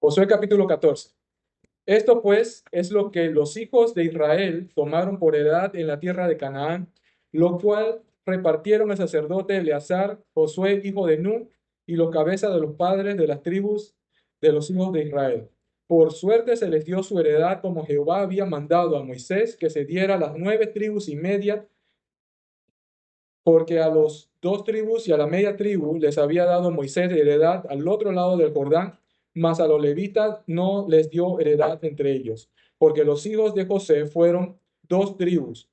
Josué capítulo 14. Esto pues es lo que los hijos de Israel tomaron por heredad en la tierra de Canaán, lo cual repartieron el sacerdote Eleazar, Josué, hijo de Nun, y los cabezas de los padres de las tribus de los hijos de Israel. Por suerte se les dio su heredad como Jehová había mandado a Moisés que se diera a las 9 tribus y media, porque a los 2 tribus y a la media tribu les había dado Moisés heredad al otro lado del Jordán, mas a los levitas no les dio heredad entre ellos, porque los hijos de José fueron 2 tribus,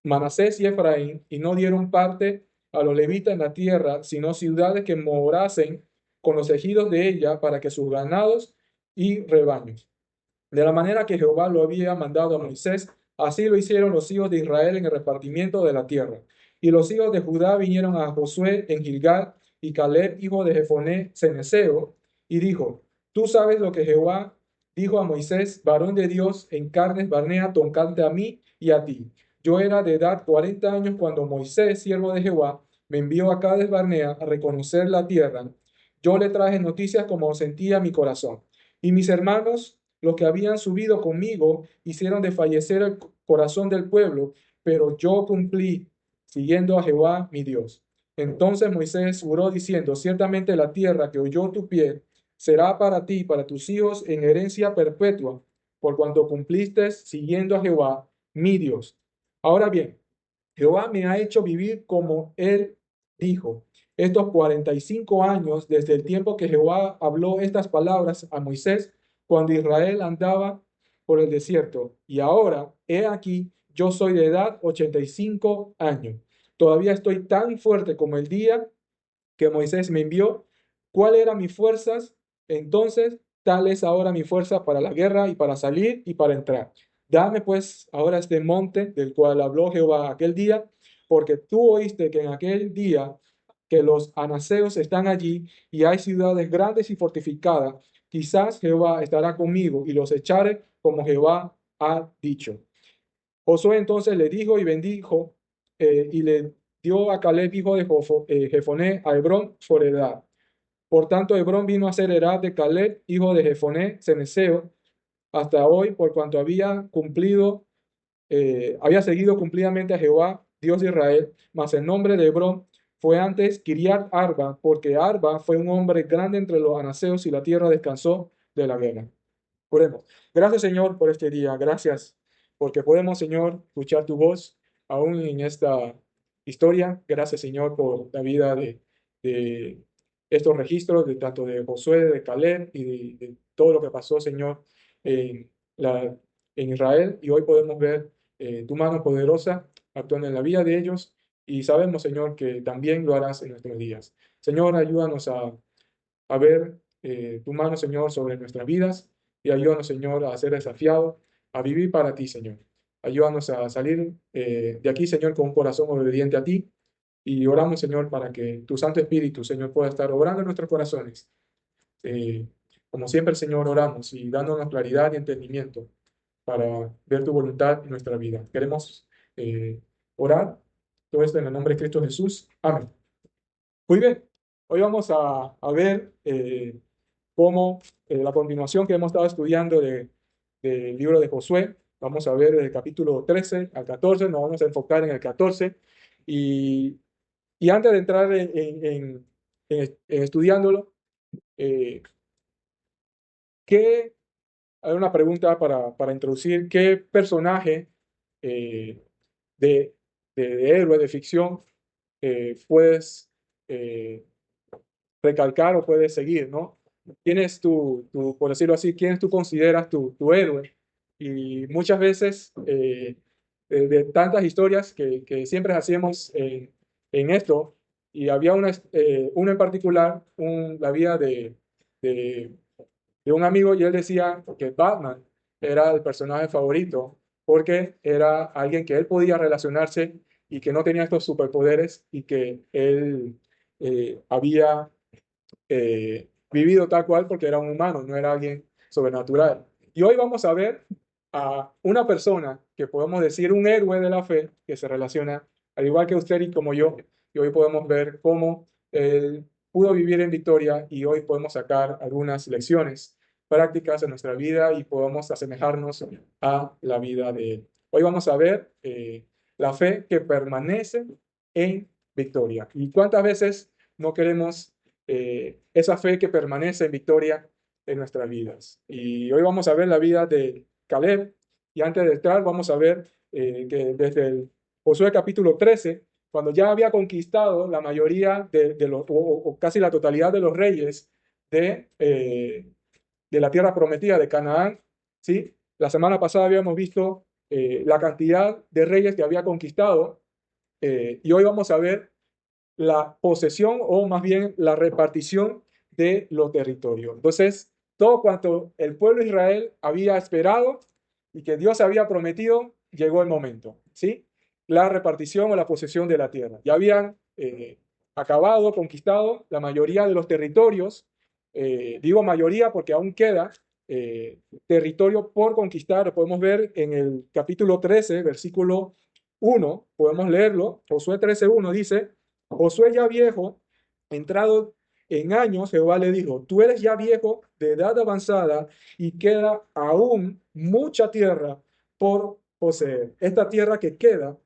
Manasés y Efraín, y no dieron parte a los levitas en la tierra, sino ciudades que morasen con los ejidos de ella para que sus ganados y rebaños. De la manera que Jehová lo había mandado a Moisés, así lo hicieron los hijos de Israel en el repartimiento de la tierra. Y los hijos de Judá vinieron a Josué en Gilgal, y Caleb, hijo de Jefoné, ceneseo, y dijo: Tú sabes lo que Jehová dijo a Moisés, varón de Dios, en carnes Barnea, tocante a mí y a ti. Yo era de edad 40 años cuando Moisés, siervo de Jehová, me envió a Cades Barnea a reconocer la tierra. Yo le traje noticias como sentía mi corazón. Y mis hermanos, los que habían subido conmigo, hicieron desfallecer el corazón del pueblo, pero yo cumplí siguiendo a Jehová mi Dios. Entonces Moisés juró diciendo: Ciertamente la tierra que oyó tu pie será para ti y para tus hijos en herencia perpetua, por cuanto cumpliste siguiendo a Jehová mi Dios. Ahora bien, Jehová me ha hecho vivir como él dijo, estos 45 años desde el tiempo que Jehová habló estas palabras a Moisés cuando Israel andaba por el desierto. Y ahora, he aquí, yo soy de edad 85 años. Todavía estoy tan fuerte como el día que Moisés me envió. ¿Cuál eran mis fuerzas? Entonces, tal es ahora mi fuerza para la guerra y para salir y para entrar. Dame pues ahora este monte del cual habló Jehová aquel día, porque tú oíste que en aquel día que los anaseos están allí y hay ciudades grandes y fortificadas. Quizás Jehová estará conmigo y los echaré como Jehová ha dicho. Josué entonces le dijo y bendijo, y le dio a Caleb, hijo de Jefoné, a Hebrón por heredad. Por tanto, Hebrón vino a ser heredad de Caleb, hijo de Jefoné, ceneseo, hasta hoy, por cuanto había seguido cumplidamente a Jehová, Dios de Israel. Mas el nombre de Hebrón fue antes Kiriat Arba, porque Arba fue un hombre grande entre los anaseos y la tierra descansó de la guerra. Oremos. Gracias, Señor, por este día. Gracias porque podemos, Señor, escuchar tu voz aún en esta historia. Gracias, Señor, por la vida de estos registros, de tanto de Josué, de Caleb y de todo lo que pasó, Señor, en, en Israel. Y hoy podemos ver tu mano poderosa actuando en la vida de ellos. Y sabemos, Señor, que también lo harás en nuestros días. Señor, ayúdanos a ver tu mano, Señor, sobre nuestras vidas y ayúdanos, Señor, a ser desafiados, a vivir para ti, Señor. Ayúdanos a salir de aquí, Señor, con un corazón obediente a ti y oramos, Señor, para que tu Santo Espíritu, Señor, pueda estar obrando en nuestros corazones. Eh, Como siempre, Señor, oramos y dándonos claridad y entendimiento para ver tu voluntad en nuestra vida. Queremos orar todo esto en el nombre de Cristo Jesús. Amén. Muy bien, hoy vamos a ver cómo la continuación que hemos estado estudiando del libro de Josué. Vamos a ver del capítulo 13 al 14, nos vamos a enfocar en el 14. Y, y antes de entrar en estudiándolo, eh, hay una pregunta para introducir: ¿qué personaje eh, de, de héroe de ficción puedes eh, recalcar o puedes seguir, ¿no? ¿Quién es por decirlo así, quién tú consideras tu héroe? Y muchas veces, de tantas historias que siempre hacíamos en esto, y había una en particular, la vida de, de un amigo, y él decía que Batman era el personaje favorito porque era alguien que él podía relacionarse y que no tenía estos superpoderes y que él había vivido tal cual porque era un humano, no era alguien sobrenatural. Y hoy vamos a ver a una persona que podemos decir un héroe de la fe que se relaciona, al igual que usted y como yo, y hoy podemos ver cómo él pudo vivir en victoria y hoy podemos sacar algunas lecciones prácticas en nuestra vida y podamos asemejarnos a la vida de Él. Hoy vamos a ver la fe que permanece en victoria. ¿Y cuántas veces no queremos esa fe que permanece en victoria en nuestras vidas? Y hoy vamos a ver la vida de Caleb. Y antes de entrar, vamos a ver que desde el Josué capítulo 13, cuando ya había conquistado la mayoría de los, o casi la totalidad de los reyes de la tierra prometida de Canaán, ¿sí? La semana pasada habíamos visto la cantidad de reyes que había conquistado y hoy vamos a ver la posesión o más bien la repartición de los territorios. Entonces, todo cuanto el pueblo de Israel había esperado y que Dios había prometido, llegó el momento, ¿sí? La repartición o la posesión de la tierra. Ya habían acabado, conquistado la mayoría de los territorios. Digo mayoría porque aún queda territorio por conquistar. Podemos ver en el capítulo 13, versículo 1, podemos leerlo. Josué 13:1 dice: Josué ya viejo, entrado en años, Jehová le dijo: tú eres ya viejo, de edad avanzada, y queda aún mucha tierra por poseer. Esta tierra que queda,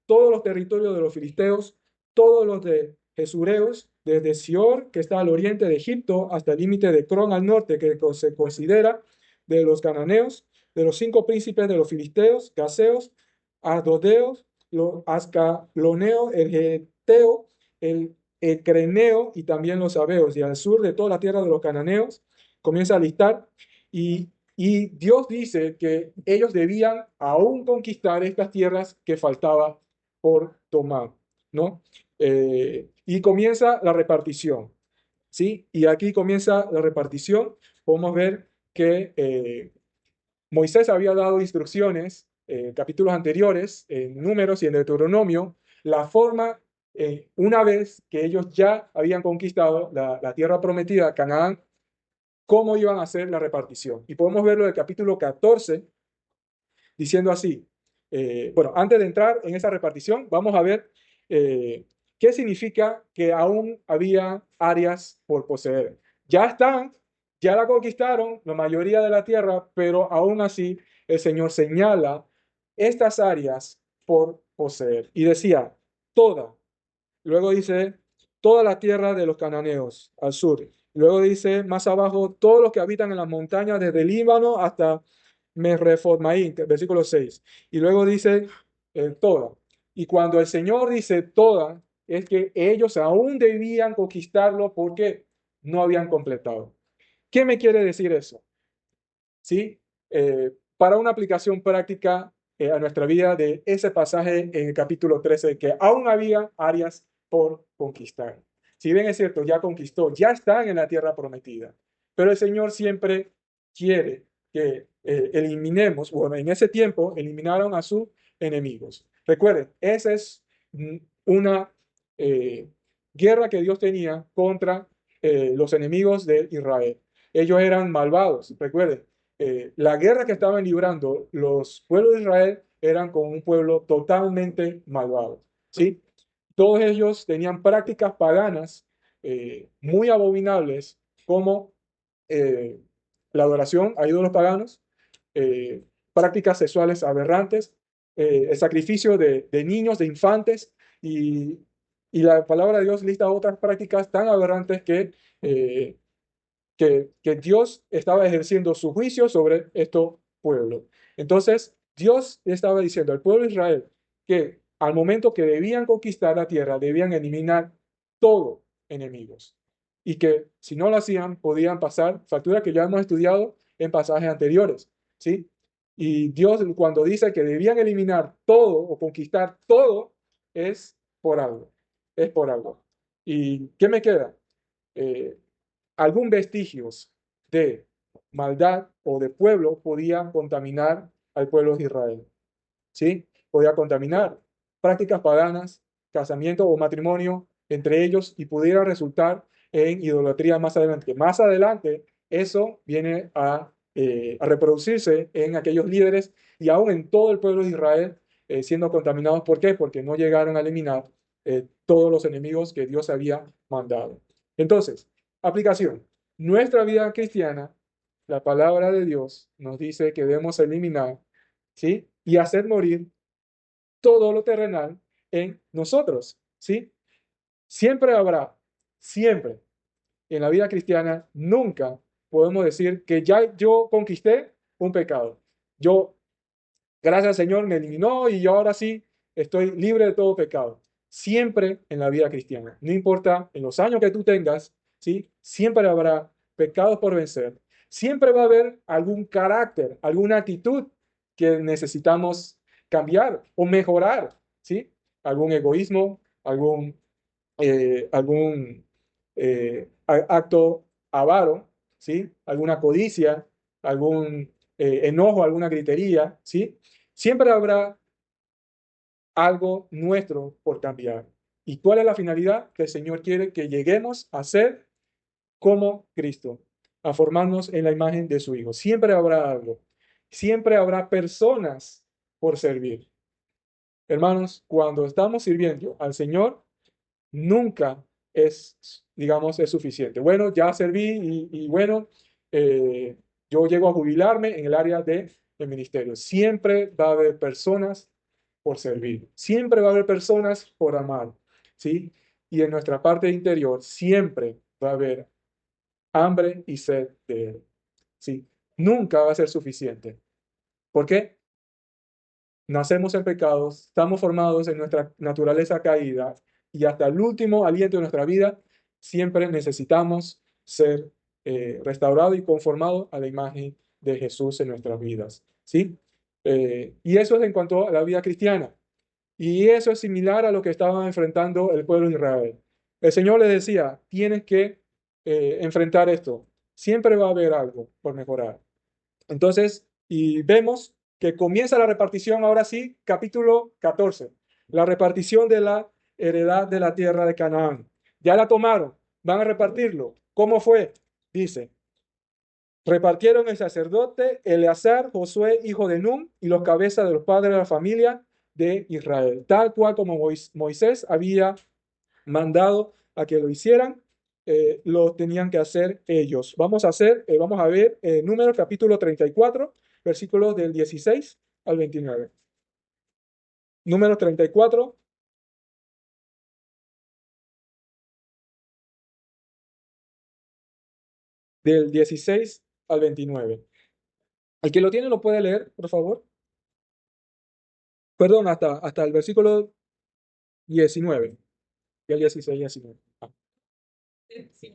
todos los territorios de los filisteos, todos los de Jesureos, desde Sior, que está al oriente de Egipto, hasta el límite de Cron al norte, que se considera de los cananeos, de los 5 príncipes de los filisteos, gaseos, asdodeos, los ascaloneos, el geteo, el creneo y también los sabeos, y al sur de toda la tierra de los cananeos, comienza a listar, y Dios dice que ellos debían aún conquistar estas tierras que faltaba por tomar, ¿no? Y comienza la repartición, ¿sí? Y aquí comienza la repartición. Podemos ver que Moisés había dado instrucciones en capítulos anteriores, en Números y en Deuteronomio, la forma, una vez que ellos ya habían conquistado la tierra prometida, Canaán, cómo iban a hacer la repartición. Y podemos verlo en el capítulo 14, diciendo así. Bueno, antes de entrar en esa repartición, vamos a ver qué significa que aún había áreas por poseer. Ya están, ya la conquistaron la mayoría de la tierra, pero aún así el Señor señala estas áreas por poseer. Y decía, toda. Luego dice, toda la tierra de los cananeos al sur. Luego dice, más abajo, todos los que habitan en las montañas desde el Líbano hasta Merreformaín, versículo 6. Y luego dice, toda. Y cuando el Señor dice toda, es que ellos aún debían conquistarlo porque no habían completado. ¿Qué me quiere decir eso? ¿Sí? Para una aplicación práctica a nuestra vida de ese pasaje en el capítulo 13, que aún había áreas por conquistar. Si bien es cierto, ya conquistó, ya están en la tierra prometida, pero el Señor siempre quiere que eliminemos, bueno, en ese tiempo eliminaron a sus enemigos. Recuerden, esa es una guerra que Dios tenía contra los enemigos de Israel. Ellos eran malvados, recuerden. La guerra que estaban librando los pueblos de Israel eran con un pueblo totalmente malvado, ¿sí? Todos ellos tenían prácticas paganas muy abominables, como la adoración a ídolos paganos, prácticas sexuales aberrantes, el sacrificio de niños, de infantes, y la palabra de Dios lista otras prácticas tan aberrantes que Dios estaba ejerciendo su juicio sobre estos pueblos. Entonces, Dios estaba diciendo al pueblo de Israel que al momento que debían conquistar la tierra, debían eliminar todos enemigos. Y que si no lo hacían, podían pasar factura que ya hemos estudiado en pasajes anteriores, ¿sí? Y Dios, cuando dice que debían eliminar todo o conquistar todo, es por algo. Es por algo. ¿Y qué me queda? Algún vestigios de maldad o de pueblo podía contaminar al pueblo de Israel. ¿Sí? Podía contaminar prácticas paganas, casamiento o matrimonio entre ellos y pudiera resultar en idolatría más adelante. Más adelante eso viene a reproducirse en aquellos líderes y aún en todo el pueblo de Israel siendo contaminados. ¿Por qué? Porque no llegaron a eliminar todos los enemigos que Dios había mandado. Entonces, aplicación. Nuestra vida cristiana la palabra de Dios nos dice que debemos eliminar, ¿sí? Y hacer morir todo lo terrenal en nosotros, ¿sí? Siempre habrá, siempre en la vida cristiana, nunca podemos decir que ya yo conquisté un pecado. Yo, gracias al Señor, me eliminó y yo ahora sí estoy libre de todo pecado. Siempre en la vida cristiana, no importa en los años que tú tengas, ¿sí? Siempre habrá pecados por vencer. Siempre va a haber algún carácter, alguna actitud que necesitamos cambiar o mejorar, ¿sí? Algún egoísmo, algún acto avaro, ¿sí? Alguna codicia, algún enojo, alguna gritería, ¿sí? Siempre habrá algo nuestro por cambiar. ¿Y cuál es la finalidad? Que el Señor quiere que lleguemos a ser como Cristo, a formarnos en la imagen de su Hijo. Siempre habrá algo. Siempre habrá personas por servir. Hermanos, cuando estamos sirviendo al Señor, nunca es, digamos, es suficiente. Bueno, ya serví y bueno, eh, yo llego a jubilarme en el área del ministerio. Siempre va a haber personas por servir. Siempre va a haber personas por amar, ¿sí? Y en nuestra parte interior siempre va a haber hambre y sed de Él, ¿sí? Nunca va a ser suficiente. ¿Por qué? Nacemos en pecados, estamos formados en nuestra naturaleza caída y hasta el último aliento de nuestra vida siempre necesitamos ser restaurados y conformados a la imagen de Jesús en nuestras vidas, ¿sí? Y eso es en cuanto a la vida cristiana. Y eso es similar a lo que estaba enfrentando el pueblo de Israel. El Señor les decía, tienes que enfrentar esto. Siempre va a haber algo por mejorar. Entonces, y vemos que comienza la repartición, ahora sí, capítulo 14, la repartición de la heredad de la tierra de Canaán. Ya la tomaron, van a repartirlo. ¿Cómo fue? Dice, repartieron el sacerdote Eleazar, Josué, hijo de Nun, y los cabezas de los padres de la familia de Israel, tal cual como Moisés había mandado a que lo hicieran, lo tenían que hacer ellos. Vamos a ver Números capítulo 34, versículos del 16 al 29. Números 34, del 16 al 29. El que lo tiene lo puede leer, por favor. Perdón, hasta el versículo 19. Y el 16 y 19. Ah. Sí.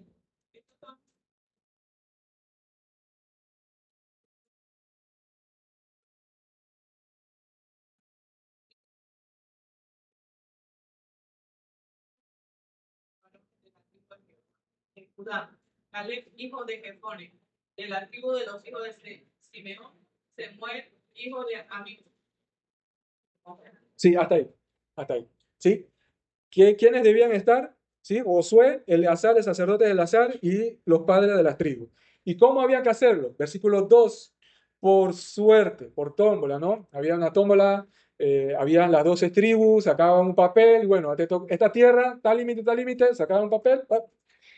De Judá, Caleb, hijo de Jefone, de la tribu de los hijos de Simeón, Semuel, hijo de Amí. Sí, hasta ahí. Hasta ahí. ¿Sí? ¿Quiénes debían estar? ¿Sí? Josué, Eleazar, el sacerdote de Eleazar y los padres de las tribus. ¿Y cómo había que hacerlo? Versículo 2, por suerte, por tómbola, ¿no? Había una tómbola, habían las 12 tribus, sacaban un papel, y bueno, esta tierra, tal límite, sacaban un papel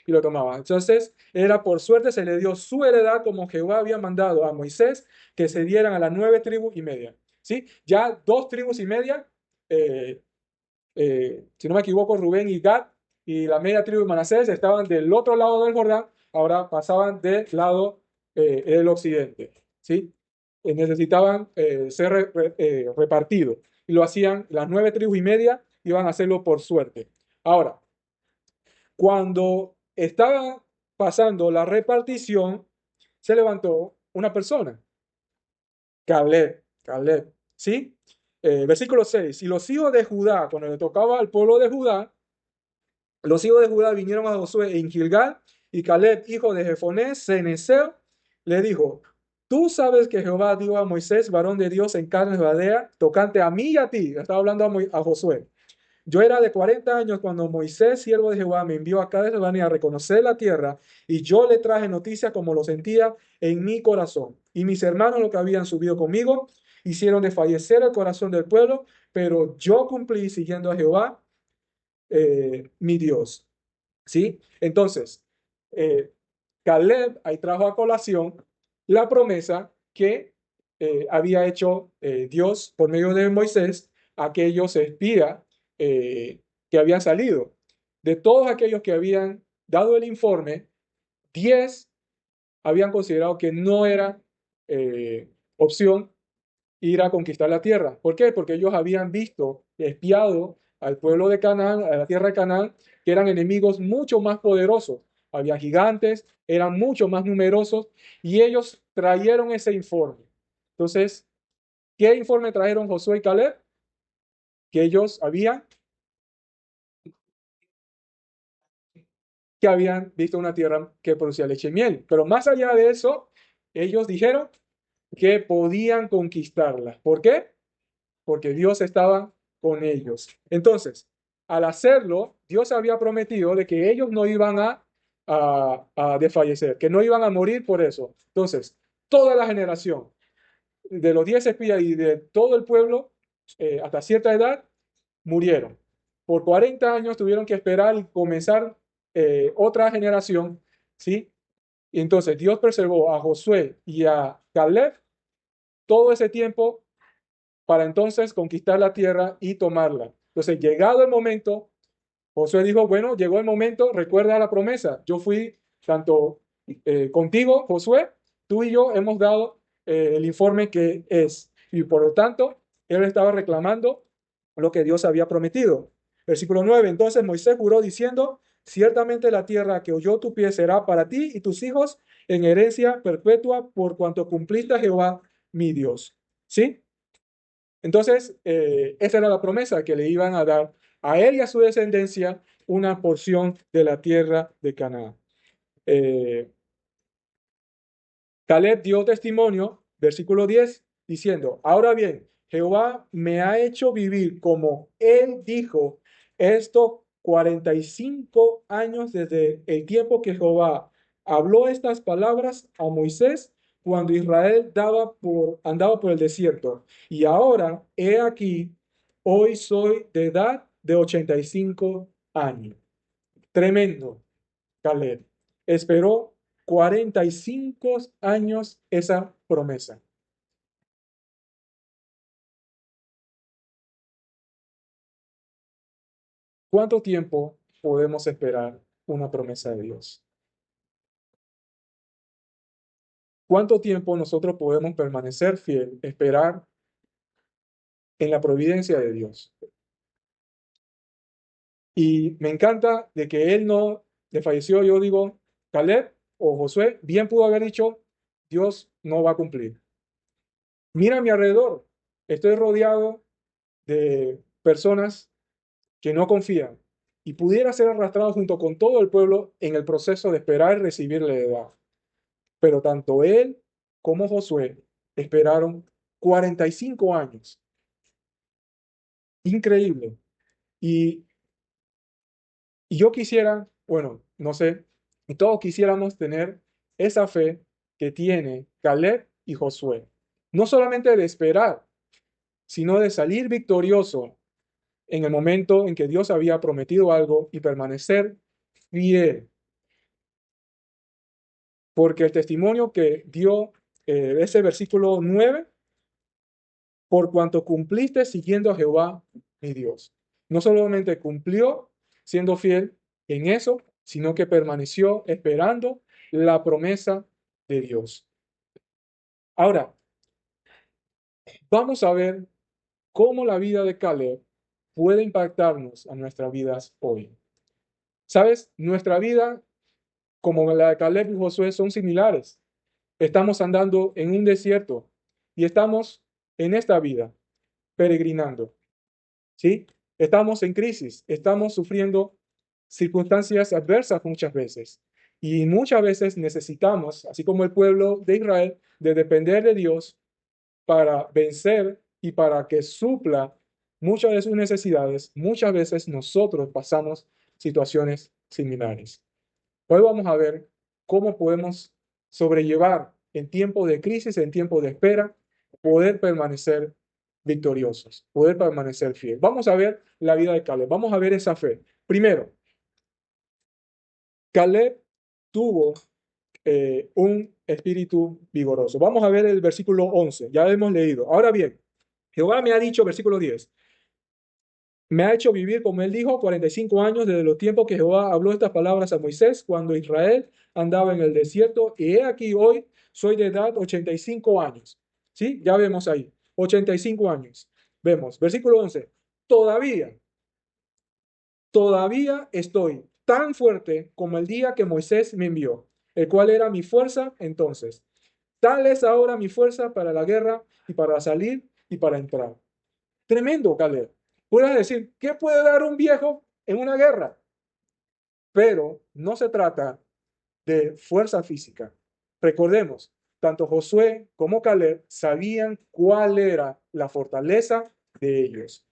y lo tomaban. Entonces, era por suerte, se le dio su heredad como Jehová había mandado a Moisés que se dieran a las 9 tribus y media. ¿Sí? Ya 2 tribus y media eh, si no me equivoco, Rubén y Gad y la media tribu de Manasés estaban del otro lado del Jordán, ahora pasaban del lado del occidente, ¿sí? Necesitaban ser repartidos y lo hacían las 9 tribus y media, iban a hacerlo por suerte. Ahora, cuando estaba pasando la repartición, se levantó una persona, Caleb, ¿sí? Versículo 6, y los hijos de Judá, cuando le tocaba al pueblo de Judá, los hijos de Judá vinieron a Josué en Gilgal, y Caleb, hijo de Jefoné, ceneseo, le dijo, tú sabes que Jehová dio a Moisés, varón de Dios en carnes verdadera, tocante a mí y a ti. Estaba hablando a Josué. Yo era de 40 años cuando Moisés, siervo de Jehová, me envió acá de Jordania a reconocer la tierra, y yo le traje noticias como lo sentía en mi corazón. Y mis hermanos, los que habían subido conmigo, hicieron desfallecer el corazón del pueblo, pero yo cumplí siguiendo a Jehová, mi Dios. ¿Sí? Entonces, Caleb ahí trajo a colación la promesa que había hecho Dios por medio de Moisés a aquellos espías que habían salido. De todos aquellos que habían dado el informe, 10 habían considerado que no era opción ir a conquistar la tierra. ¿Por qué? Porque ellos habían visto, espiado al pueblo de Canaán, a la tierra de Canaán, que eran enemigos mucho más poderosos. Había gigantes, eran mucho más numerosos y ellos trajeron ese informe. Entonces, ¿qué informe trajeron Josué y Caleb? Que ellos habían visto una tierra que producía leche y miel. Pero más allá de eso, ellos dijeron que podían conquistarla. ¿Por qué? Porque Dios estaba con ellos. Entonces, al hacerlo, Dios había prometido de que ellos no iban a desfallecer, que no iban a morir por eso. Entonces, toda la generación de los 10 espías y de todo el pueblo, hasta cierta edad, murieron. Por 40 años tuvieron que esperar y comenzar otra generación, ¿sí? Y entonces Dios preservó a Josué y a Caleb todo ese tiempo para entonces conquistar la tierra y tomarla. Entonces, llegado el momento, Josué dijo, bueno, llegó el momento, recuerda la promesa. Yo fui tanto contigo, Josué, tú y yo hemos dado el informe que es. Y por lo tanto, él estaba reclamando lo que Dios había prometido. Versículo 9. Entonces Moisés juró diciendo, ciertamente la tierra que oyó tu pie será para ti y tus hijos en herencia perpetua por cuanto cumpliste a Jehová mi Dios. ¿Sí? Entonces, esa era la promesa que le iban a dar a él y a su descendencia una porción de la tierra de Canaán. Caleb dio testimonio, versículo 10, diciendo, ahora bien, Jehová me ha hecho vivir como él dijo, estos 45 años desde el tiempo que Jehová habló estas palabras a Moisés cuando Israel andaba por el desierto. Y ahora, he aquí, hoy soy de edad de 85 años. Tremendo, Caleb. Esperó 45 años esa promesa. ¿Cuánto tiempo podemos esperar una promesa de Dios? ¿Cuánto tiempo nosotros podemos permanecer fiel, esperar en la providencia de Dios? Y me encanta de que él no le falleció, yo digo, Caleb o Josué, bien pudo haber dicho, Dios no va a cumplir. Mira a mi alrededor, estoy rodeado de personas que no confían y pudiera ser arrastrado junto con todo el pueblo en el proceso de esperar y recibir la heredad. Pero tanto él como Josué esperaron 45 años. Increíble. Y, y yo quisiera, bueno, no sé, y todos quisiéramos tener esa fe que tiene Caleb y Josué. No solamente de esperar, sino de salir victorioso en el momento en que Dios había prometido algo y permanecer fiel. Porque el testimonio que dio ese versículo 9, por cuanto cumpliste siguiendo a Jehová, mi Dios. No solamente cumplió siendo fiel en eso, sino que permaneció esperando la promesa de Dios. Ahora, vamos a ver cómo la vida de Caleb puede impactarnos a nuestras vidas hoy. ¿Sabes? Nuestra vida, como la de Caleb y Josué, son similares. Estamos andando en un desierto y estamos en esta vida peregrinando, ¿sí? Estamos en crisis, estamos sufriendo circunstancias adversas muchas veces y muchas veces necesitamos, así como el pueblo de Israel, de depender de Dios para vencer y para que supla muchas de sus necesidades. Muchas veces nosotros pasamos situaciones similares. Hoy vamos a ver cómo podemos sobrellevar en tiempos de crisis, en tiempos de espera, poder permanecer victoriosos, poder permanecer fiel. Vamos a ver la vida de Caleb, vamos a ver esa fe. Primero, Caleb tuvo un espíritu vigoroso. Vamos a ver el versículo 11, ya lo hemos leído. Ahora bien, Jehová me ha dicho, versículo 10, me ha hecho vivir, como él dijo, 45 años desde los tiempos que Jehová habló estas palabras a Moisés, cuando Israel andaba en el desierto, y he aquí hoy soy de edad 85 años. ¿Sí? Ya vemos ahí, 85 años. Vemos, versículo 11, todavía estoy tan fuerte como el día que Moisés me envió, el cual era mi fuerza entonces. Tal es ahora mi fuerza para la guerra y para salir y para entrar. Tremendo, Caleb. Puedes decir, ¿qué puede dar un viejo en una guerra? Pero no se trata de fuerza física. Recordemos, tanto Josué como Caleb sabían cuál era la fortaleza de ellos.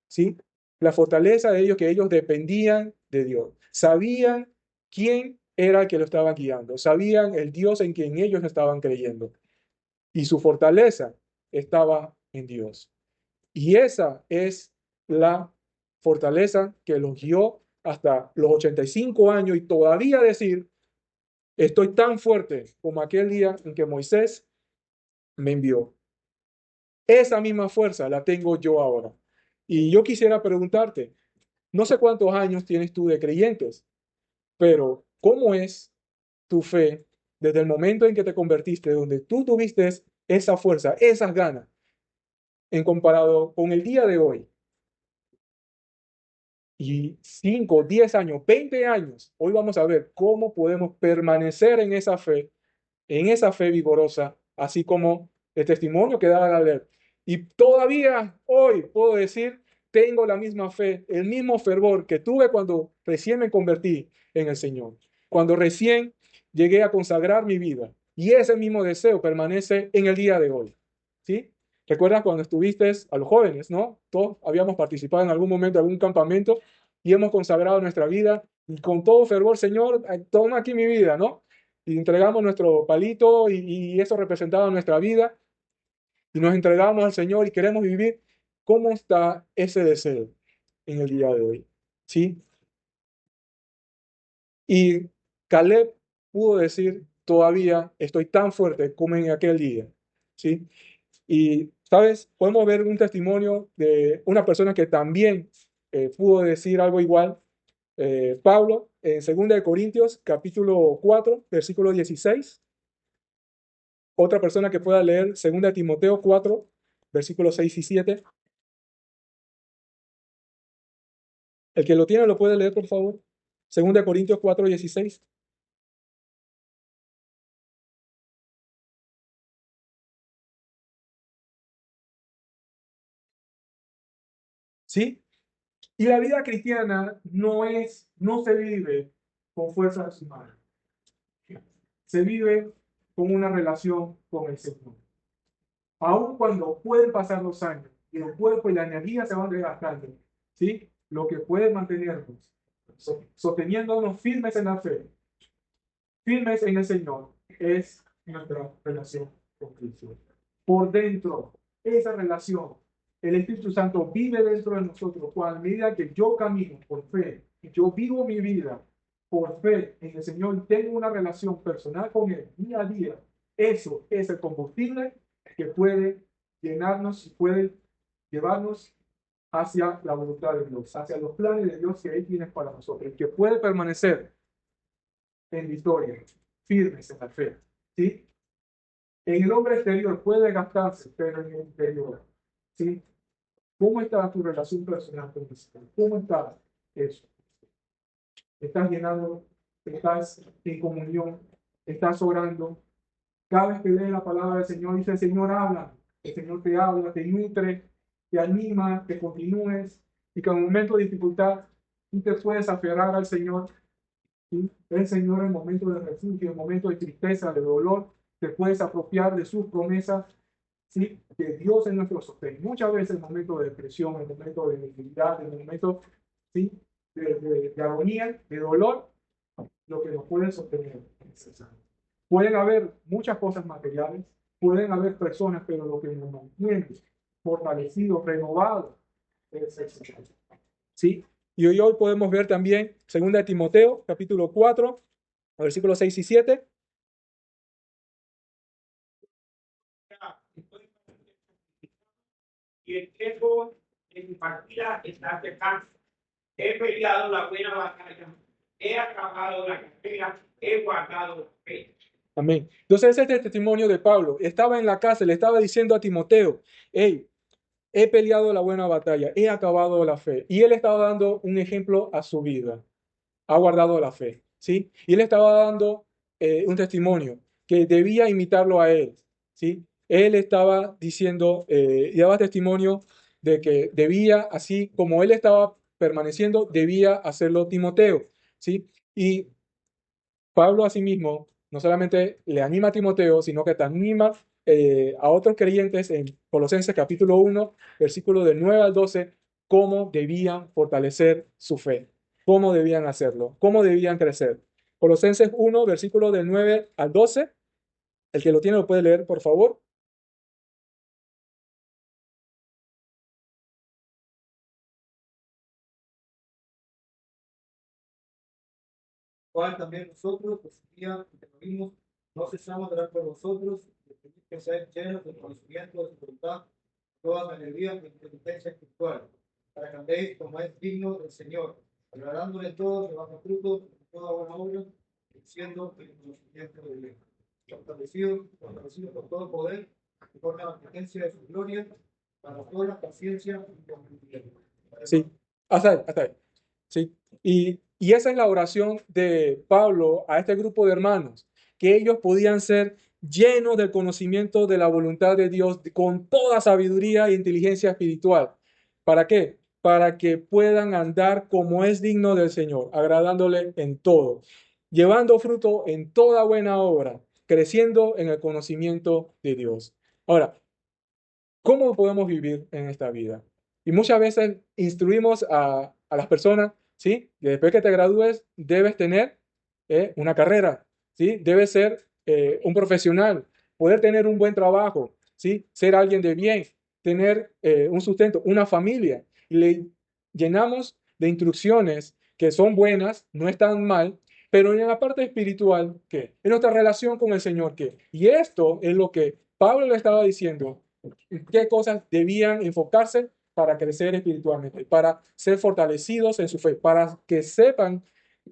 ¿Sí? La fortaleza de ellos, que ellos dependían de Dios. Sabían quién era el que lo estaba guiando. Sabían el Dios en quien ellos estaban creyendo. Y su fortaleza estaba en Dios. Y esa es la fortaleza que los guió hasta los 85 años y todavía decir, estoy tan fuerte como aquel día en que Moisés me envió. Esa misma fuerza la tengo yo ahora. Y yo quisiera preguntarte, no sé cuántos años tienes tú de creyentes, pero ¿cómo es tu fe desde el momento en que te convertiste, donde tú tuviste esa fuerza, esas ganas, en comparado con el día de hoy? Y 5, 10 años, 20 años, hoy vamos a ver cómo podemos permanecer en esa fe vigorosa, así como el testimonio que da Galilea. Y todavía hoy puedo decir, tengo la misma fe, el mismo fervor que tuve cuando recién me convertí en el Señor, cuando recién llegué a consagrar mi vida. Y ese mismo deseo permanece en el día de hoy. ¿Sí? ¿Recuerdas cuando estuviste a los jóvenes, no? Todos habíamos participado en algún momento de algún campamento y hemos consagrado nuestra vida y con todo fervor, Señor, toma aquí mi vida, ¿no? Y entregamos nuestro palito y eso representaba nuestra vida y nos entregamos al Señor y queremos vivir. ¿Cómo está ese deseo en el día de hoy? ¿Sí? Y Caleb pudo decir, todavía estoy tan fuerte como en aquel día. ¿Sí? Y, ¿sabes? Podemos ver un testimonio de una persona que también pudo decir algo igual. Pablo, en 2 de Corintios, capítulo 4, versículo 16. Otra persona que pueda leer 2 Timoteo 4, versículos 6 y 7. El que lo tiene lo puede leer, por favor. 2 Corintios 4, 16. ¿Sí? Y la vida cristiana no se vive con fuerzas humanas. Se vive con una relación con el Señor. Aun cuando pueden pasar los años y el cuerpo y la energía se van desgastando, ¿sí? Lo que puede mantenernos sosteniéndonos firmes en la fe, firmes en el Señor, es nuestra relación con Cristo. Por dentro, esa relación, el Espíritu Santo vive dentro de nosotros. A medida que yo camino por fe, yo vivo mi vida por fe en el Señor y tengo una relación personal con Él día a día, eso es el combustible que puede llenarnos y puede llevarnos hacia la voluntad de Dios, hacia los planes de Dios que Él tiene para nosotros, que puede permanecer en victoria, firmes en la fe. ¿Sí? En el hombre exterior puede gastarse, pero en el interior, ¿sí? ¿Cómo está tu relación personal con el Señor? ¿Cómo está eso? ¿Estás llenando? ¿Estás en comunión? ¿Estás orando? Cada vez que lees la palabra del Señor, dice: el Señor habla, el Señor te habla, te nutre, te anima, que continúes y que en un momento de dificultad tú te puedes aferrar al Señor. ¿Sí? El Señor en momentos de refugio, en momentos de tristeza, de dolor, te puedes apropiar de sus promesas. ¿Sí? Que Dios es nuestro sostén. Muchas veces en momentos de depresión, en momentos de debilidad, en momentos, ¿sí? de agonía, de dolor, lo que nos puede sostener es el Señor. Pueden haber muchas cosas materiales, pueden haber personas, pero lo que nos mantiene fortalecidos, renovados, es el Señor. ¿Sí? Y hoy podemos ver también 2 Timoteo, capítulo 4, versículos 6 y 7. y el tiempo de mi partida está cercano. He peleado la buena batalla, he acabado la carrera, he guardado la fe. Amén. Entonces ese es el testimonio de Pablo. Estaba en la casa, le estaba diciendo a Timoteo, hey, he peleado la buena batalla, he acabado la fe. Y él estaba dando un ejemplo a su vida. Ha guardado la fe, ¿sí? Y él estaba dando un testimonio que debía imitarlo a él, ¿sí? Él estaba diciendo, y daba testimonio de que debía, así como él estaba permaneciendo, debía hacerlo Timoteo, ¿sí? Y Pablo asimismo no solamente le anima a Timoteo, sino que te anima a otros creyentes en Colosenses capítulo 1, versículo del 9 al 12, cómo debían fortalecer su fe, cómo debían hacerlo, cómo debían crecer. Colosenses 1, versículo del 9 al 12, el que lo tiene lo puede leer, por favor. Cual también nosotros, pues día que lo vimos, no cesamos de orar por vosotros, y pedid que seáis llenos del conocimiento de su voluntad, toda sabiduría e inteligencia espiritual, para que andéis como es digno del Señor, agradándole todo, llevando fruto en toda buena obra, siendo el conocimiento de Dios. Fortalecido por todo poder, conforme a la potencia de su gloria, para toda la paciencia y cumplimiento. Sí, hasta ahí. ¿Sí? Y esa es la oración de Pablo a este grupo de hermanos, que ellos podían ser llenos del conocimiento de la voluntad de Dios con toda sabiduría e inteligencia espiritual. ¿Para qué? Para que puedan andar como es digno del Señor, agradándole en todo, llevando fruto en toda buena obra, creciendo en el conocimiento de Dios. Ahora, ¿cómo podemos vivir en esta vida? Y muchas veces instruimos a las personas, ¿sí? Que después que te gradúes debes tener una carrera, ¿sí? Debes ser un profesional, poder tener un buen trabajo, ¿sí? Ser alguien de bien, tener un sustento, una familia. Y le llenamos de instrucciones que son buenas, no están mal, pero en la parte espiritual, ¿qué? En nuestra relación con el Señor, ¿qué? Y esto es lo que Pablo le estaba diciendo qué cosas debían enfocarse para crecer espiritualmente, para ser fortalecidos en su fe, para que sepan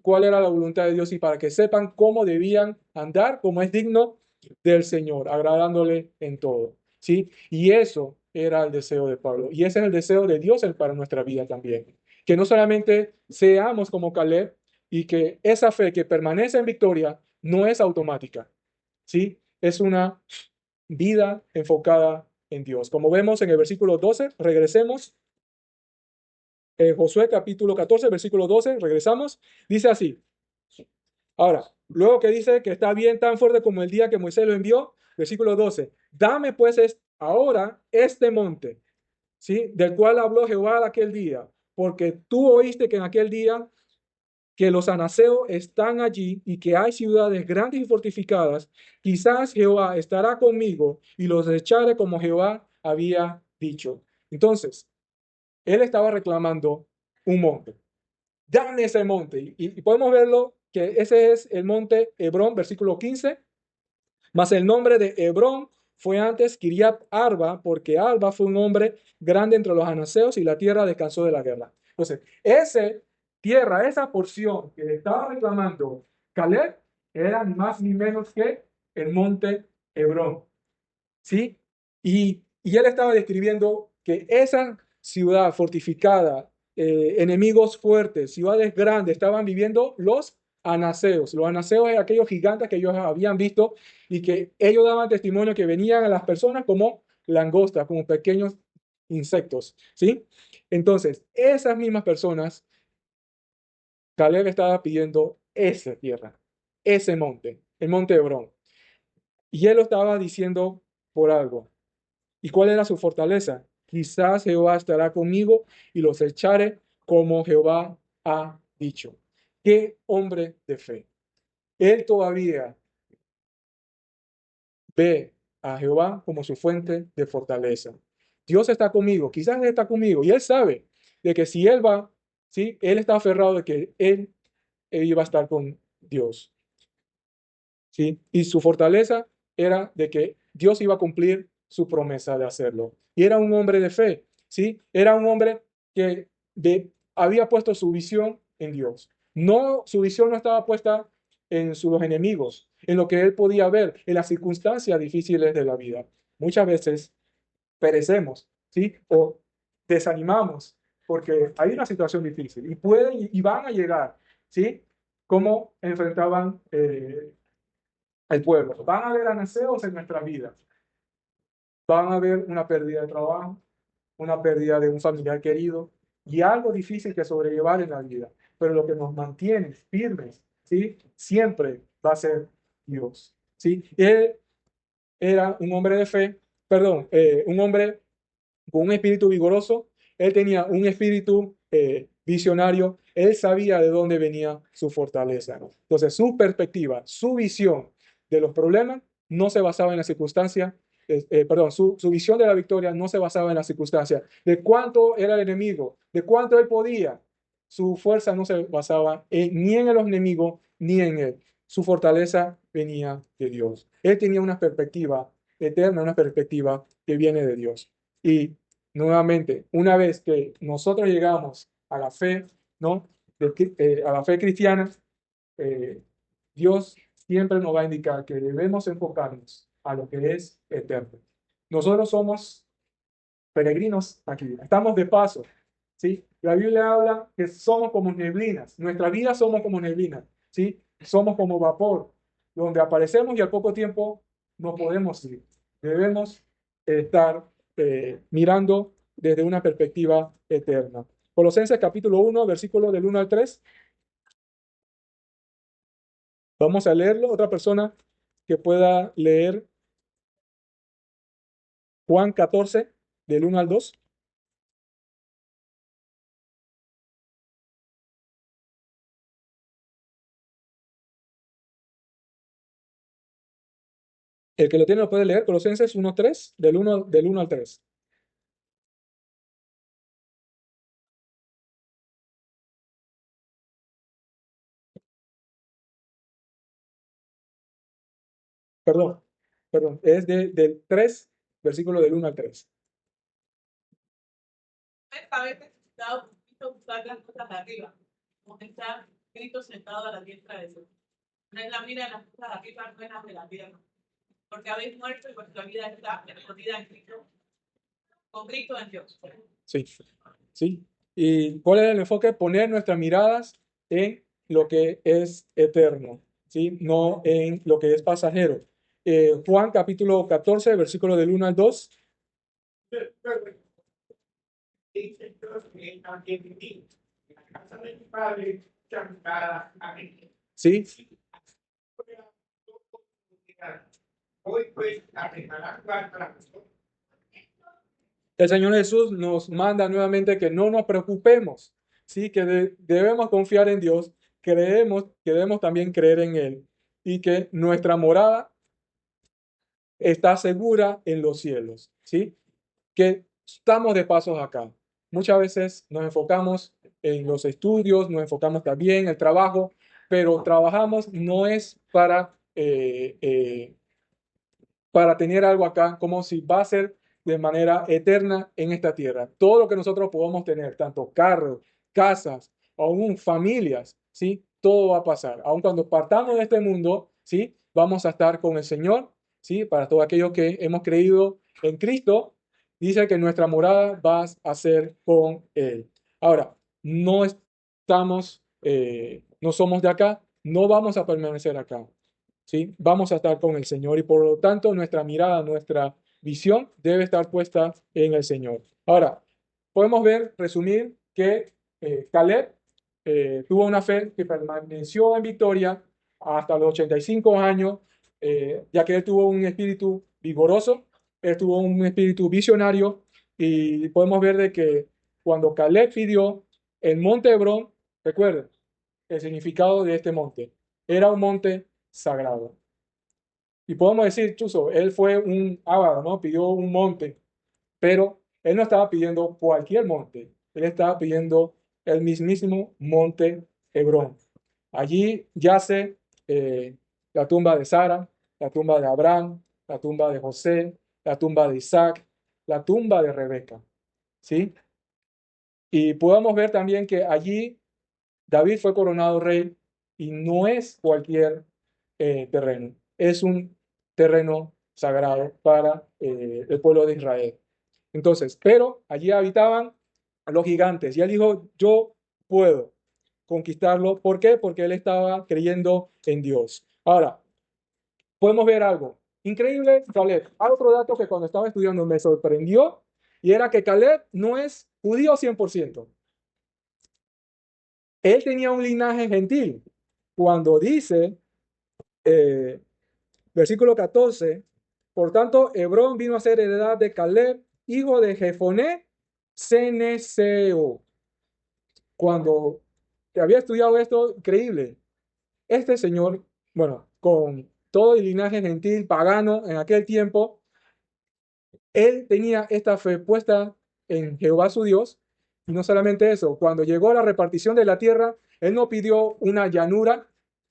cuál era la voluntad de Dios y para que sepan cómo debían andar, como es digno del Señor, agradándole en todo. ¿Sí? Y eso era el deseo de Pablo. Y ese es el deseo de Dios para nuestra vida también. Que no solamente seamos como Caleb y que esa fe que permanece en victoria no es automática. ¿Sí? Es una vida enfocada en Dios. Como vemos en el versículo 12, regresemos. Josué capítulo 14, versículo 12, regresamos. Dice así. Ahora, luego que dice que está bien tan fuerte como el día que Moisés lo envió, versículo 12. Dame pues ahora este monte, ¿sí? Del cual habló Jehová aquel día, porque tú oíste que en aquel día que los anaseos están allí y que hay ciudades grandes y fortificadas, quizás Jehová estará conmigo y los echaré como Jehová había dicho. Entonces, él estaba reclamando un monte. Dame ese monte. Y podemos verlo que ese es el monte Hebrón, versículo 15. Mas el nombre de Hebrón fue antes Kiriat Arba, porque Arba fue un hombre grande entre los anaseos y la tierra descansó de la guerra. Entonces, esa tierra, esa porción que le estaba reclamando Caleb, era ni más ni menos que el monte Hebrón. ¿Sí? Y él estaba describiendo que esa ciudad fortificada, enemigos fuertes, ciudades grandes, estaban viviendo los anaseos. Los anaseos eran aquellos gigantes que ellos habían visto y que ellos daban testimonio que venían a las personas como langostas, como pequeños insectos. ¿Sí? Entonces, esas mismas personas, Caleb estaba pidiendo esa tierra, ese monte, el monte Hebrón. Y él lo estaba diciendo por algo. ¿Y cuál era su fortaleza? Quizás Jehová estará conmigo y los echaré como Jehová ha dicho. Qué hombre de fe. Él todavía ve a Jehová como su fuente de fortaleza. Dios está conmigo, quizás él está conmigo y él sabe de que si él va, ¿sí? Él está aferrado de que él iba a estar con Dios. ¿Sí? Y su fortaleza era de que Dios iba a cumplir su promesa de hacerlo. Y era un hombre de fe, ¿sí? Era un hombre que había puesto su visión en Dios. No, su visión no estaba puesta en sus enemigos, en lo que él podía ver, en las circunstancias difíciles de la vida. Muchas veces perecemos, ¿sí? O desanimamos porque hay una situación difícil y pueden y van a llegar, ¿sí? Cómo enfrentaban el pueblo. Van a haber anaseos en nuestra vida. Van a haber una pérdida de trabajo, una pérdida de un familiar querido y algo difícil que sobrellevar en la vida. Pero lo que nos mantiene firmes, ¿sí? Siempre va a ser Dios, ¿sí? Él era un hombre de fe, perdón, un hombre con un espíritu vigoroso. Él tenía un espíritu visionario. Él sabía de dónde venía su fortaleza, ¿no? Entonces, su perspectiva, su visión de los problemas no se basaba en la circunstancia, perdón, su visión de la victoria no se basaba en la circunstancia, de cuánto era el enemigo, de cuánto él podía. Su fuerza no se basaba ni en el enemigo ni en él. Su fortaleza venía de Dios. Él tenía una perspectiva eterna, una perspectiva que viene de Dios. Y nuevamente, una vez que nosotros llegamos a la fe, ¿no? A la fe cristiana, Dios siempre nos va a indicar que debemos enfocarnos a lo que es eterno. Nosotros somos peregrinos aquí, estamos de paso, ¿sí? La Biblia habla que somos como neblinas, nuestra vida somos como neblinas, ¿sí? Somos como vapor, donde aparecemos y al poco tiempo no podemos ir. Debemos estar mirando desde una perspectiva eterna. Colosenses capítulo 1, versículo del 1 al 3. Vamos a leerlo. Otra persona que pueda leer Juan 14, del 1 al 2. El que lo tiene lo puede leer. Colosenses 1, 3, del 1 al 3. Perdón, perdón. Es del 3, versículo del 1 al 3. Haber necesitado por Cristo buscar las cosas de arriba, como está Cristo sentado a la diestra de Dios. No es la mira de las cosas de arriba, no es las de la tierra. Porque habéis muerto y vuestra vida está escondida en Cristo, con Cristo en Dios. Sí, sí. ¿Y cuál es el enfoque? Poner nuestras miradas en lo que es eterno, ¿sí? No en lo que es pasajero. Juan capítulo 14, versículo del 1 al 2. Dice Dios que Él también viví. En la casa de mi padre, muchas moradas hay. Sí, Hoy pues a preparar lugar para vosotros. el Señor Jesús nos manda nuevamente que no nos preocupemos, ¿sí? Que debemos confiar en Dios, que debemos también creer en Él y que nuestra morada está segura en los cielos, ¿sí? Que estamos de pasos acá. Muchas veces nos enfocamos en los estudios, nos enfocamos también en el trabajo, pero trabajamos no es para tener algo acá, como si va a ser de manera eterna en esta tierra. Todo lo que nosotros podamos tener, tanto carros, casas, aún familias, ¿sí? Todo va a pasar. Aun cuando partamos de este mundo, ¿sí? Vamos a estar con el Señor, ¿sí? Para todos aquellos que hemos creído en Cristo, dice que nuestra morada va a ser con Él. Ahora, no somos de acá, no vamos a permanecer acá. ¿Sí? Vamos a estar con el Señor y por lo tanto nuestra mirada, nuestra visión debe estar puesta en el Señor. Ahora, podemos resumir que Caleb tuvo una fe que permaneció en victoria hasta los 85 años, ya que él tuvo un espíritu vigoroso, él tuvo un espíritu visionario y podemos ver de que cuando Caleb pidió el monte Hebrón, recuerden el significado de este monte, era un monte sagrado. Y podemos decir, Chuzo, él fue un avaro, ¿no? Pidió un monte, pero él no estaba pidiendo cualquier monte, él estaba pidiendo el mismísimo monte Hebrón. Allí yace la tumba de Sara, la tumba de Abraham, la tumba de José, la tumba de Isaac, la tumba de Rebeca, ¿sí? Y podemos ver también que allí David fue coronado rey y no es cualquier terreno, es un terreno sagrado para el pueblo de Israel. Entonces, pero allí habitaban los gigantes y él dijo, yo puedo conquistarlo. ¿Por qué? Porque él estaba creyendo en Dios. Ahora, podemos ver algo increíble, Caleb. Hay otro dato que cuando estaba estudiando me sorprendió y era que Caleb no es judío 100%. Él tenía un linaje gentil. Cuando dice, eh, versículo 14, por tanto, Hebrón vino a ser heredad de Caleb, hijo de Jefoné, ceneseo. Cuando había estudiado esto, increíble. Este señor, bueno, con todo el linaje gentil pagano en aquel tiempo, él tenía esta fe puesta en Jehová su Dios. Y no solamente eso, cuando llegó a la repartición de la tierra, él no pidió una llanura,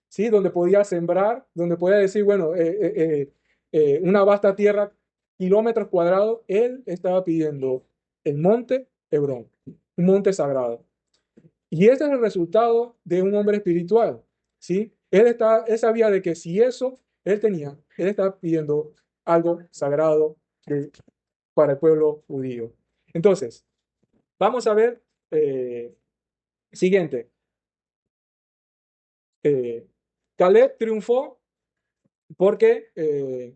¿sí? Donde podía sembrar, donde podía decir, bueno, una vasta tierra, kilómetros cuadrados. Él estaba pidiendo el monte Hebrón, un monte sagrado. Y ese es el resultado de un hombre espiritual, ¿sí? Él sabía de que si eso él estaba pidiendo algo sagrado para el pueblo judío. Entonces, vamos a ver, siguiente. Caleb triunfó porque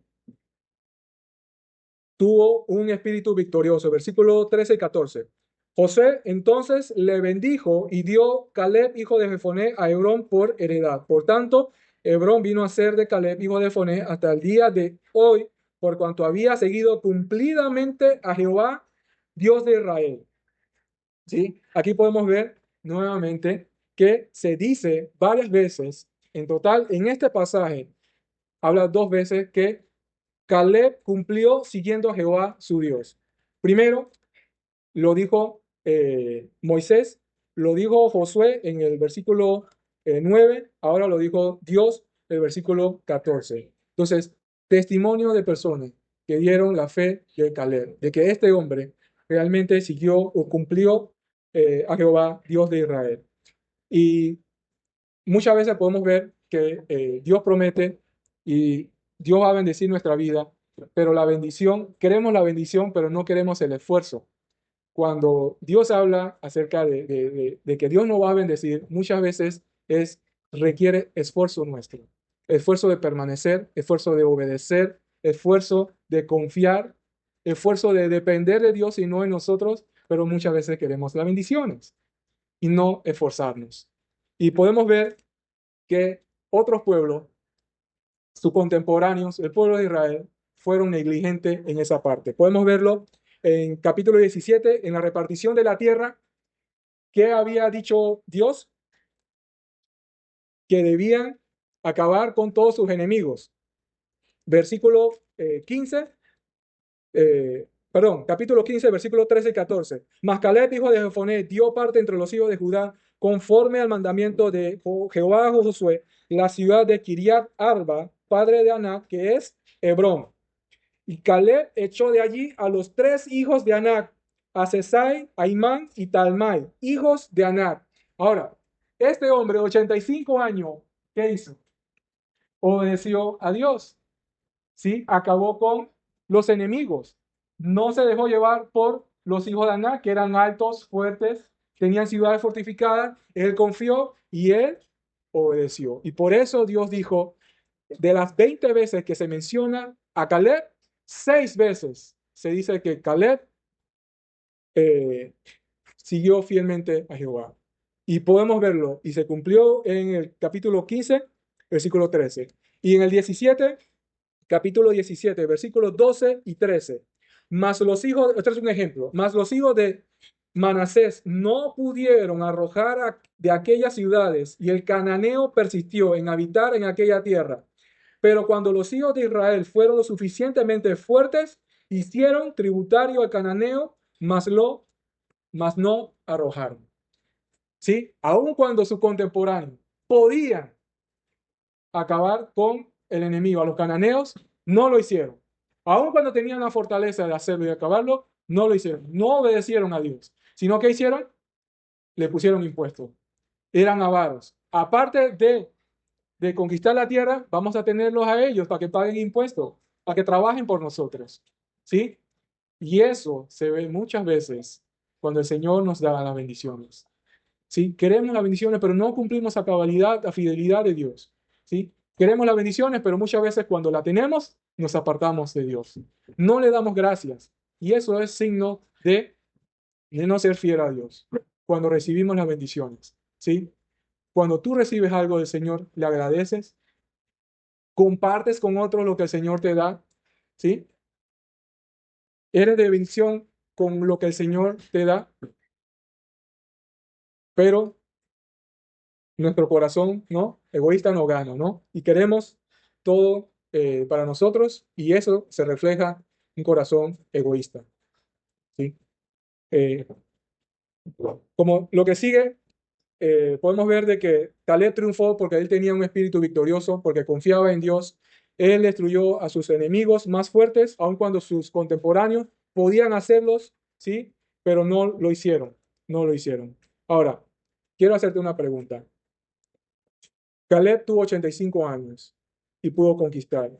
tuvo un espíritu victorioso. Versículo 13 y 14. José entonces le bendijo y dio Caleb, hijo de Jefoné, a Hebrón por heredad. Por tanto, Hebrón vino a ser de Caleb, hijo de Jefoné, hasta el día de hoy, por cuanto había seguido cumplidamente a Jehová, Dios de Israel. ¿Sí? Aquí podemos ver nuevamente que se dice varias veces, en total, en este pasaje, habla dos veces que Caleb cumplió siguiendo a Jehová su Dios. Primero, lo dijo Moisés, lo dijo Josué en el versículo 9, ahora lo dijo Dios en el versículo 14. Entonces, testimonio de personas que dieron la fe de Caleb, de que este hombre realmente siguió o cumplió a Jehová, Dios de Israel. Y muchas veces podemos ver que Dios promete y Dios va a bendecir nuestra vida, pero la bendición, queremos la bendición, pero no queremos el esfuerzo. Cuando Dios habla acerca de que Dios nos va a bendecir, muchas veces requiere esfuerzo nuestro, esfuerzo de permanecer, esfuerzo de obedecer, esfuerzo de confiar, esfuerzo de depender de Dios y no en nosotros, pero muchas veces queremos las bendiciones y no esforzarnos. Y podemos ver que otros pueblos, sus contemporáneos, el pueblo de Israel, fueron negligentes en esa parte. Podemos verlo en capítulo 17, en la repartición de la tierra. ¿Qué había dicho Dios? Que debían acabar con todos sus enemigos. Versículo 15, capítulo 15, versículo 13 y 14. Mas Caleb, hijo de Jefoné, dio parte entre los hijos de Judá, conforme al mandamiento de Jehová a Josué, la ciudad de Kiriat Arba, padre de Anac, que es Hebrón. Y Caleb echó de allí a los 3 hijos de Anac, a Sesai, a Imán y Talmai, hijos de Anac. Ahora, este hombre de 85 años, ¿qué hizo? Obedeció a Dios, ¿sí? Acabó con los enemigos. No se dejó llevar por los hijos de Anac, que eran altos, fuertes, tenían ciudades fortificadas. Él confió y él obedeció. Y por eso Dios dijo, de las 20 veces que se menciona a Caleb, 6 veces se dice que Caleb siguió fielmente a Jehová. Y podemos verlo, y se cumplió en el capítulo 15, versículo 13. Y en el 17, capítulo 17, versículos 12 y 13. Mas los hijos, este es un ejemplo, mas los hijos de Manasés no pudieron arrojar de aquellas ciudades, y el cananeo persistió en habitar en aquella tierra. Pero cuando los hijos de Israel fueron lo suficientemente fuertes, hicieron tributario al cananeo, mas no arrojaron. ¿Sí? Aun cuando sus contemporáneos podían acabar con el enemigo, a los cananeos, no lo hicieron. Aun cuando tenían la fortaleza de hacerlo y de acabarlo, no lo hicieron. No obedecieron a Dios. Sino que hicieron, le pusieron impuestos. Eran avaros. Aparte de conquistar la tierra, vamos a tenerlos a ellos para que paguen impuestos, para que trabajen por nosotros. ¿Sí? Y eso se ve muchas veces cuando el Señor nos da las bendiciones. ¿Sí? Queremos las bendiciones, pero no cumplimos a cabalidad, a fidelidad de Dios. ¿Sí? Queremos las bendiciones, pero muchas veces cuando la tenemos, nos apartamos de Dios. No le damos gracias. Y eso es signo de no ser fiel a Dios. Cuando recibimos las bendiciones. ¿Sí? Cuando tú recibes algo del Señor, le agradeces, compartes con otros lo que el Señor te da. ¿Sí? Eres de bendición con lo que el Señor te da, pero nuestro corazón, ¿no? Egoísta no gana, ¿no? Y queremos todo para nosotros y eso se refleja en un corazón egoísta, ¿sí? Eh, como lo que sigue, podemos ver de que Caleb triunfó porque él tenía un espíritu victorioso, porque confiaba en Dios. Él destruyó a sus enemigos más fuertes, aun cuando sus contemporáneos podían hacerlos, ¿sí? Pero no lo hicieron, no lo hicieron. Ahora, quiero hacerte una pregunta. Caleb tuvo 85 años y pudo conquistar.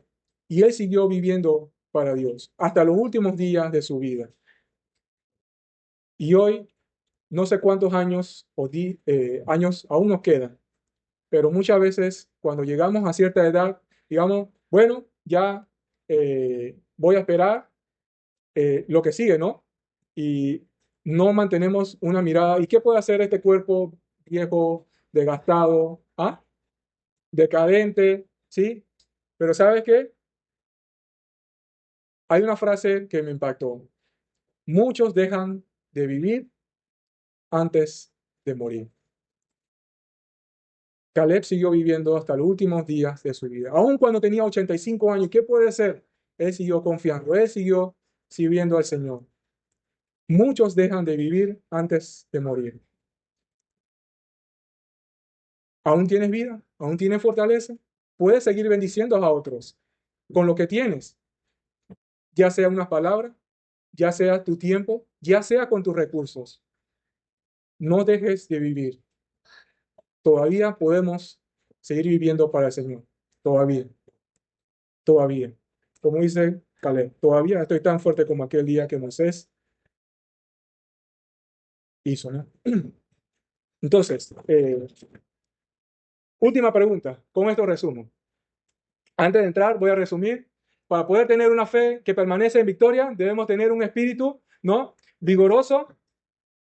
Y él siguió viviendo para Dios hasta los últimos días de su vida. Y hoy, no sé cuántos años años aún nos quedan, pero muchas veces cuando llegamos a cierta edad, digamos, bueno, ya voy a esperar lo que sigue, ¿no? Y no mantenemos una mirada. ¿Y qué puede hacer este cuerpo viejo, desgastado, decadente, ¿sí? Pero ¿sabes qué? Hay una frase que me impactó. Muchos dejan de vivir antes de morir. Caleb siguió viviendo hasta los últimos días de su vida. Aun cuando tenía 85 años, ¿qué puede ser? Él siguió confiando, él siguió sirviendo al Señor. Muchos dejan de vivir antes de morir. ¿Aún tienes vida? ¿Aún tienes fortaleza? Puedes seguir bendiciendo a otros con lo que tienes, ya sea unas palabras, ya sea tu tiempo, ya sea con tus recursos. No dejes de vivir. Todavía podemos seguir viviendo para el Señor. Todavía, todavía. Como dice Caleb, todavía estoy tan fuerte como aquel día que Moisés hizo, ¿no? Entonces, última pregunta. Con esto resumo. Antes de entrar, voy a resumir. Para poder tener una fe que permanece en victoria, debemos tener un espíritu, ¿no? Vigoroso,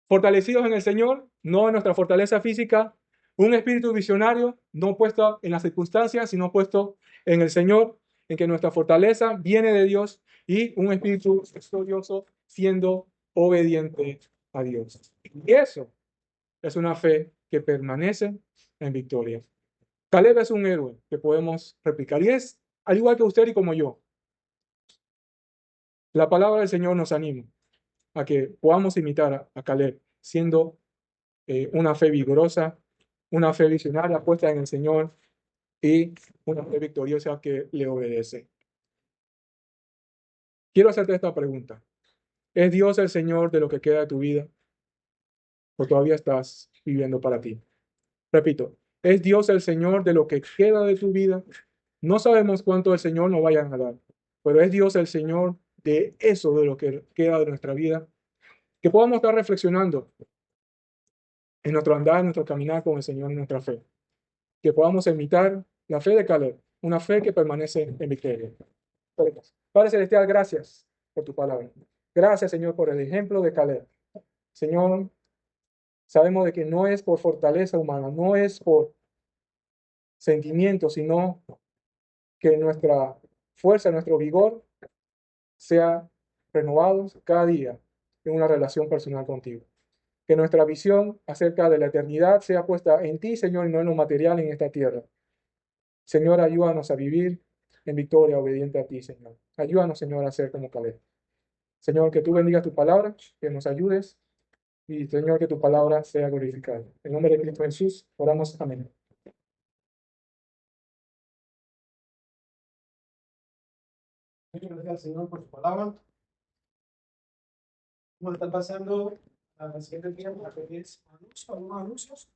fortalecidos en el Señor, no en nuestra fortaleza física, un espíritu visionario, no puesto en las circunstancias, sino puesto en el Señor, en que nuestra fortaleza viene de Dios, y un espíritu victorioso siendo obediente a Dios. Y eso es una fe que permanece en victoria. Caleb es un héroe que podemos replicar y es al igual que usted y como yo. La palabra del Señor nos anima a que podamos imitar a Caleb, siendo una fe vigorosa, una fe visionaria puesta en el Señor y una fe victoriosa que le obedece. Quiero hacerte esta pregunta. ¿Es Dios el Señor de lo que queda de tu vida o todavía estás viviendo para ti? Repito, ¿es Dios el Señor de lo que queda de tu vida? No sabemos cuánto el Señor nos vaya a dar, pero ¿es Dios el Señor de eso, de lo que queda de nuestra vida? Que podamos estar reflexionando en nuestro andar, en nuestro caminar con el Señor en nuestra fe. Que podamos imitar la fe de Caleb, una fe que permanece en victoria. Padre Celestial, gracias por tu palabra. Gracias, Señor, por el ejemplo de Caleb. Señor, sabemos de que no es por fortaleza humana, no es por sentimiento, sino que nuestra fuerza, nuestro vigor sea renovados cada día en una relación personal contigo. Que nuestra visión acerca de la eternidad sea puesta en ti, Señor, y no en lo material en esta tierra. Señor, ayúdanos a vivir en victoria, obediente a ti, Señor. Ayúdanos, Señor, a ser como Caleb. Señor, que tú bendigas tu palabra, que nos ayudes y, Señor, que tu palabra sea glorificada. En nombre de Cristo Jesús, oramos. Amén. muchas gracias al Señor por su palabra. Vamos a estar pasando a la siguiente tiempo, a que es algunos anuncios.